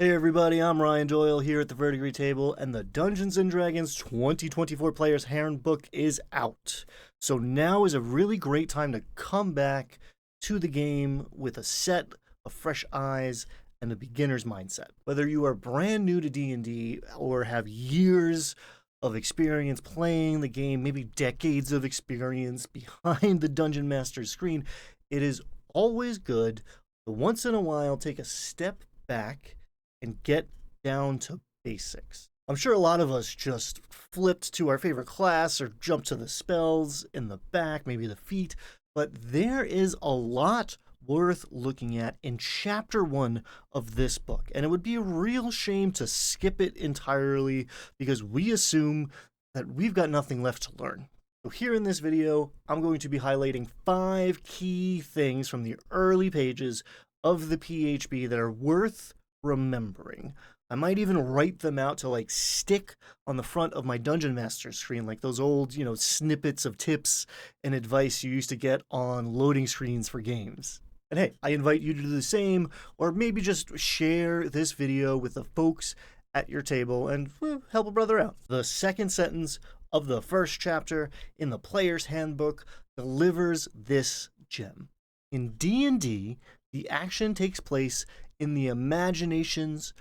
Hey everybody, I'm Ryan Doyle here at the Verdigris Table, and the Dungeons & Dragons 2024 Player's Handbook is out. So now is a really great time to come back to the game with a set of fresh eyes and a beginner's mindset. Whether you are brand new to D&D or have years of experience playing the game, maybe decades of experience behind the Dungeon Master's screen, it is always good to once in a while take a step back and get down to basics. I'm sure a lot of us just flipped to our favorite class or jumped to the spells in the back, maybe the feet, but there is a lot worth looking at in chapter 1 of this book, and it would be a real shame to skip it entirely because we assume that we've got nothing left to learn. So here in this video, I'm going to be highlighting 5 key things from the early pages of the PHB that are worth remembering. I might even write them out to stick on the front of my Dungeon Master screen, like those old, snippets of tips and advice you used to get on loading screens for games. And hey, I invite you to do the same, or maybe just share this video with the folks at your table and help a brother out. The second sentence of the first chapter in the Player's Handbook delivers this gem. In D&D, the action takes place in the imaginations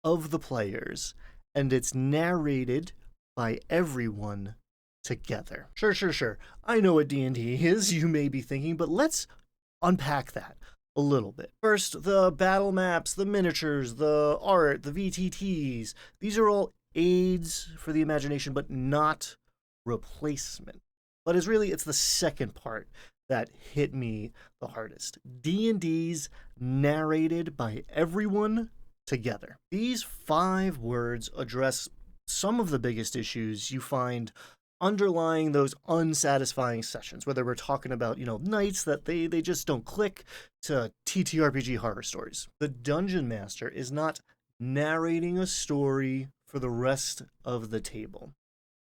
of the players, and it's narrated by everyone together. Sure. I know what D&D is, you may be thinking, but let's unpack that a little bit. First, the battle maps, the miniatures, the art, the VTTs. These are all aids for the imagination, but not replacement. But it's the second part that hit me the hardest. D&D's narrated by everyone together. These 5 words address some of the biggest issues you find underlying those unsatisfying sessions, whether we're talking about, nights that they just don't click, to TTRPG horror stories. The Dungeon Master is not narrating a story for the rest of the table.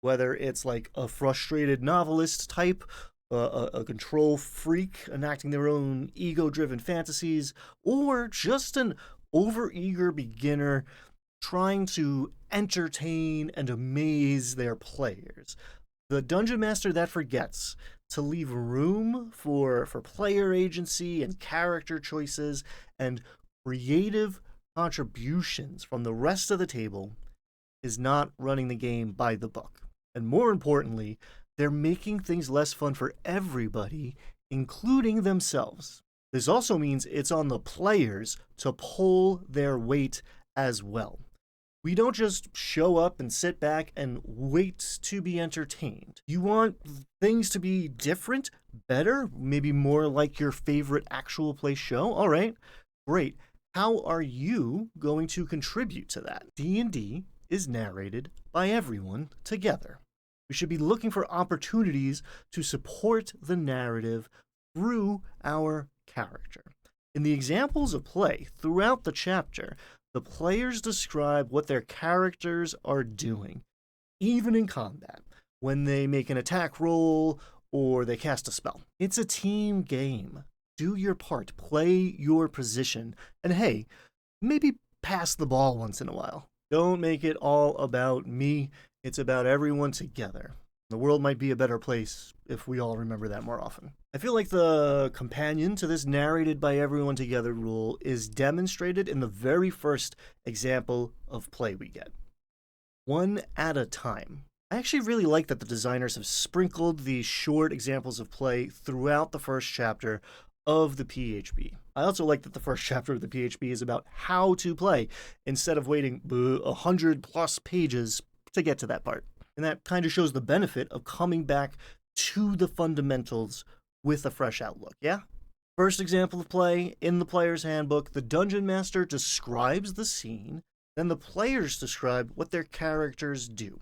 Whether it's like a frustrated novelist type, a control freak enacting their own ego-driven fantasies, or just an overeager beginner trying to entertain and amaze their players. The Dungeon Master that forgets to leave room for player agency and character choices and creative contributions from the rest of the table is not running the game by the book. And more importantly, they're making things less fun for everybody, including themselves. This also means it's on the players to pull their weight as well. We don't just show up and sit back and wait to be entertained. You want things to be different, better, maybe more like your favorite actual play show? All right, great. How are you going to contribute to that? D&D is narrated by everyone together. We should be looking for opportunities to support the narrative through our character. In the examples of play throughout the chapter, the players describe what their characters are doing, even in combat, when they make an attack roll or they cast a spell. It's a team game. Do your part, play your position, and hey, maybe pass the ball once in a while. Don't make it all about me. It's about everyone together. The world might be a better place if we all remember that more often. I feel like the companion to this narrated by everyone together rule is demonstrated in the very first example of play we get. One at a time. I actually really like that the designers have sprinkled these short examples of play throughout the first chapter of the PHB. I also like that the first chapter of the PHB is about how to play instead of waiting 100+ pages to get to that part. And that kind of shows the benefit of coming back to the fundamentals with a fresh outlook, yeah? First example of play in the Player's Handbook, the Dungeon Master describes the scene, then the players describe what their characters do.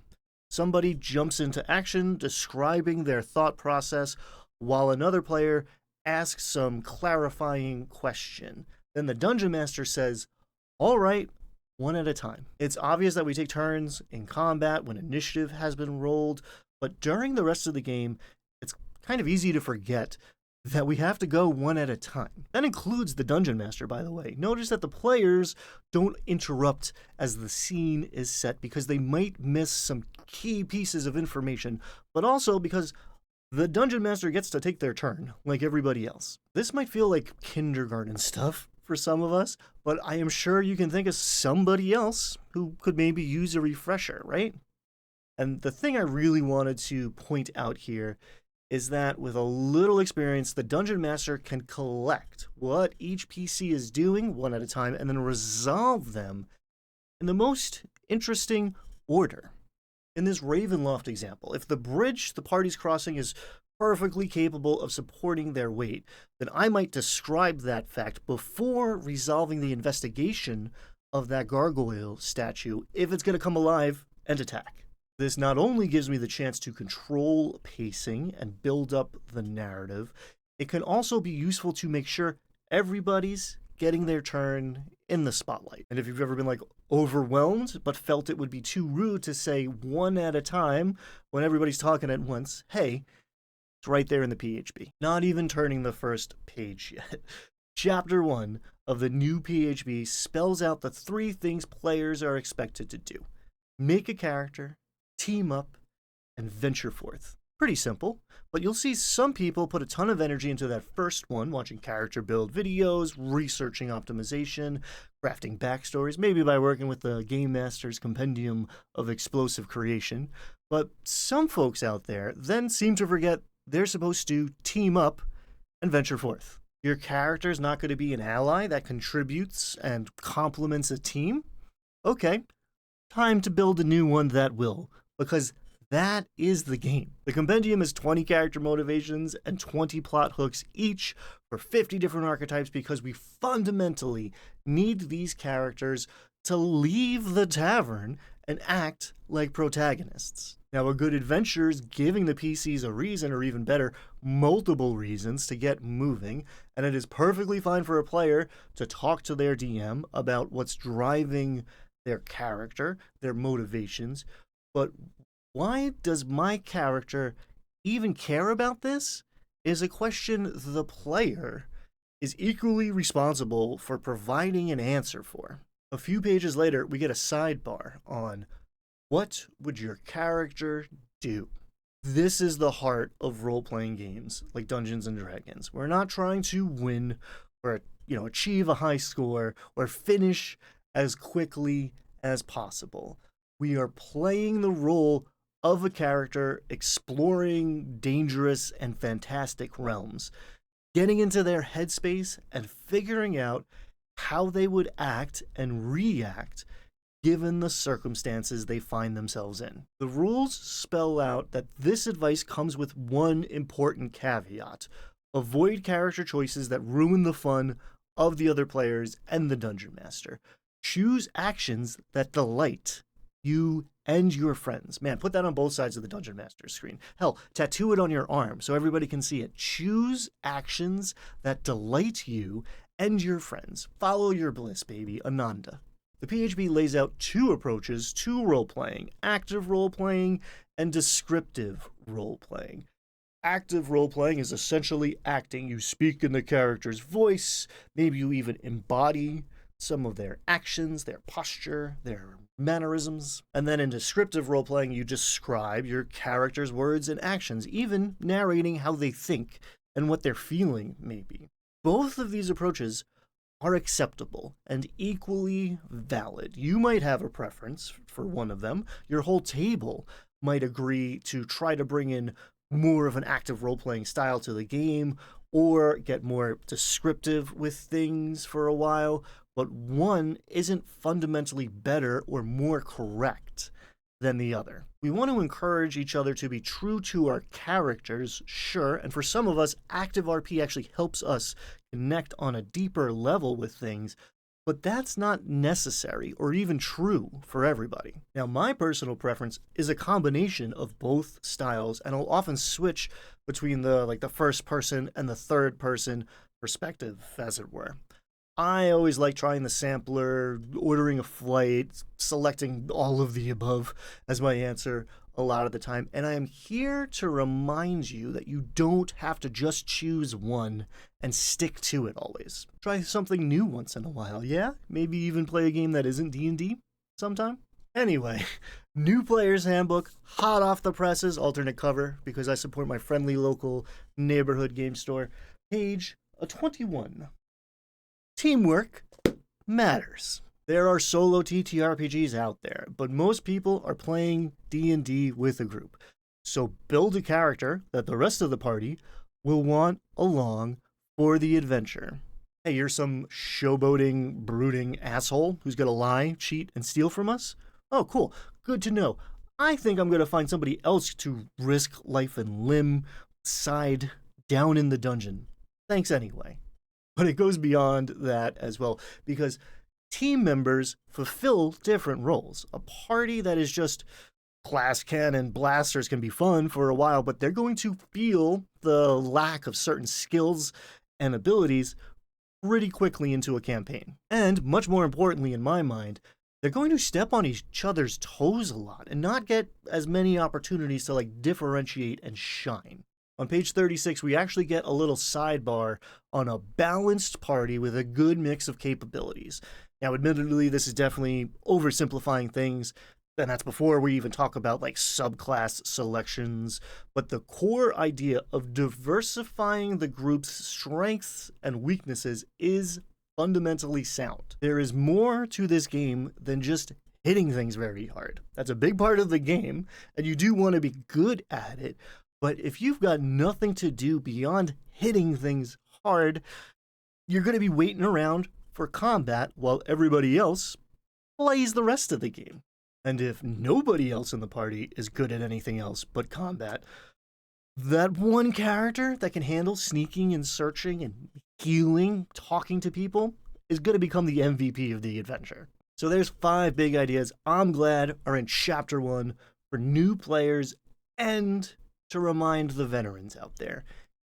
Somebody jumps into action describing their thought process, while another player asks some clarifying question. Then the Dungeon Master says, all right, one at a time. It's obvious that we take turns in combat when initiative has been rolled, but during the rest of the game, it's kind of easy to forget that we have to go one at a time. That includes the Dungeon Master, by the way. Notice that the players don't interrupt as the scene is set because they might miss some key pieces of information, but also because the Dungeon Master gets to take their turn, like everybody else. This might feel like kindergarten stuff for some of us, but I am sure you can think of somebody else who could maybe use a refresher, right? And the thing I really wanted to point out here is that with a little experience, the Dungeon Master can collect what each PC is doing one at a time and then resolve them in the most interesting order. In this Ravenloft example, if the bridge the party's crossing is perfectly capable of supporting their weight, then I might describe that fact before resolving the investigation of that gargoyle statue if it's going to come alive and attack. This not only gives me the chance to control pacing and build up the narrative, it can also be useful to make sure everybody's getting their turn in the spotlight. And if you've ever been like overwhelmed but felt it would be too rude to say one at a time when everybody's talking at once, hey, it's right there in the PHB. Not even turning the first page yet. Chapter 1 of the new PHB spells out the 3 things players are expected to do. Make a character, team up, and venture forth. Pretty simple, but you'll see some people put a ton of energy into that first one, watching character build videos, researching optimization, crafting backstories, maybe by working with the Game Master's compendium of explosive creation. But some folks out there then seem to forget they're supposed to team up and venture forth. Your character's not going to be an ally that contributes and complements a team? Okay, time to build a new one that will, because that is the game. The compendium has 20 character motivations and 20 plot hooks each for 50 different archetypes because we fundamentally need these characters to leave the tavern and act like protagonists. Now, a good adventure is giving the PCs a reason, or even better, multiple reasons to get moving, and it is perfectly fine for a player to talk to their DM about what's driving their character, their motivations, but why does my character even care about this is a question the player is equally responsible for providing an answer for. A few pages later, we get a sidebar on what would your character do? This is the heart of role-playing games like Dungeons and Dragons. We're not trying to win or achieve a high score or finish as quickly as possible. We are playing the role of a character exploring dangerous and fantastic realms, getting into their headspace and figuring out how they would act and react given the circumstances they find themselves in. The rules spell out that this advice comes with one important caveat. Avoid character choices that ruin the fun of the other players and the Dungeon Master. Choose actions that delight you and your friends. Man, put that on both sides of the Dungeon Master's screen. Hell, tattoo it on your arm so everybody can see it. Choose actions that delight you and your friends. Follow your bliss, baby. Ananda. The PHB lays out 2 approaches to role-playing: active role-playing and descriptive role-playing. Active role-playing is essentially acting. You speak in the character's voice. Maybe you even embody some of their actions, their posture, their mannerisms. And then in descriptive role-playing, you describe your character's words and actions, even narrating how they think and what they're feeling, maybe. Both of these approaches are acceptable and equally valid. You might have a preference for one of them. Your whole table might agree to try to bring in more of an active role-playing style to the game or get more descriptive with things for a while, but one isn't fundamentally better or more correct than the other. We want to encourage each other to be true to our characters, sure, and for some of us, active RP actually helps us connect on a deeper level with things, but that's not necessary or even true for everybody. Now, my personal preference is a combination of both styles, and I'll often switch between the first person and the third person perspective, as it were. I always like trying the sampler, ordering a flight, selecting all of the above as my answer, a lot of the time, and I am here to remind you that you don't have to just choose one and stick to it always. Try something new once in a while, yeah? Maybe even play a game that isn't D&D sometime? Anyway, New Player's Handbook, hot off the presses, alternate cover, because I support my friendly local neighborhood game store. Page 21. Teamwork matters. There are solo TTRPGs out there, but most people are playing D&D with a group. So build a character that the rest of the party will want along for the adventure. Hey, you're some showboating, brooding asshole who's gonna lie, cheat, and steal from us? Oh, cool. Good to know. I think I'm gonna find somebody else to risk life and limb side down in the dungeon. Thanks anyway. But it goes beyond that as well, because team members fulfill different roles. A party that is just glass cannon blasters can be fun for a while, but they're going to feel the lack of certain skills and abilities pretty quickly into a campaign. And much more importantly, in my mind, they're going to step on each other's toes a lot and not get as many opportunities to differentiate and shine. On page 36, we actually get a little sidebar on a balanced party with a good mix of capabilities. Now, admittedly, this is definitely oversimplifying things, and that's before we even talk about subclass selections, but the core idea of diversifying the group's strengths and weaknesses is fundamentally sound. There is more to this game than just hitting things very hard. That's a big part of the game, and you do want to be good at it, but if you've got nothing to do beyond hitting things hard, you're going to be waiting around for combat while everybody else plays the rest of the game. And if nobody else in the party is good at anything else but combat, that one character that can handle sneaking and searching and healing, talking to people, is going to become the MVP of the adventure. So there's 5 big ideas I'm glad are in chapter 1 for new players and to remind the veterans out there.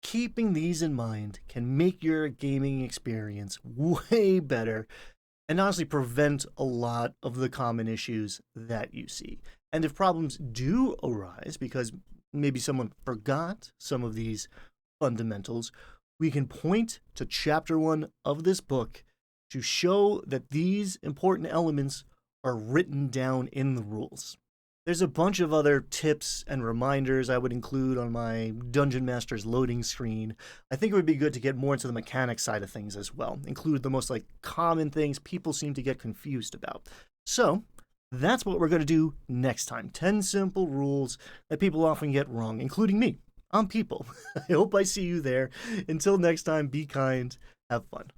Keeping these in mind can make your gaming experience way better and honestly prevent a lot of the common issues that you see. And if problems do arise because maybe someone forgot some of these fundamentals, we can point to chapter 1 of this book to show that these important elements are written down in the rules. There's a bunch of other tips and reminders I would include on my Dungeon Master's loading screen. I think it would be good to get more into the mechanics side of things as well, include the most common things people seem to get confused about. So that's what we're going to do next time. 10 simple rules that people often get wrong, including me. I'm people. I hope I see you there. Until next time, be kind, have fun.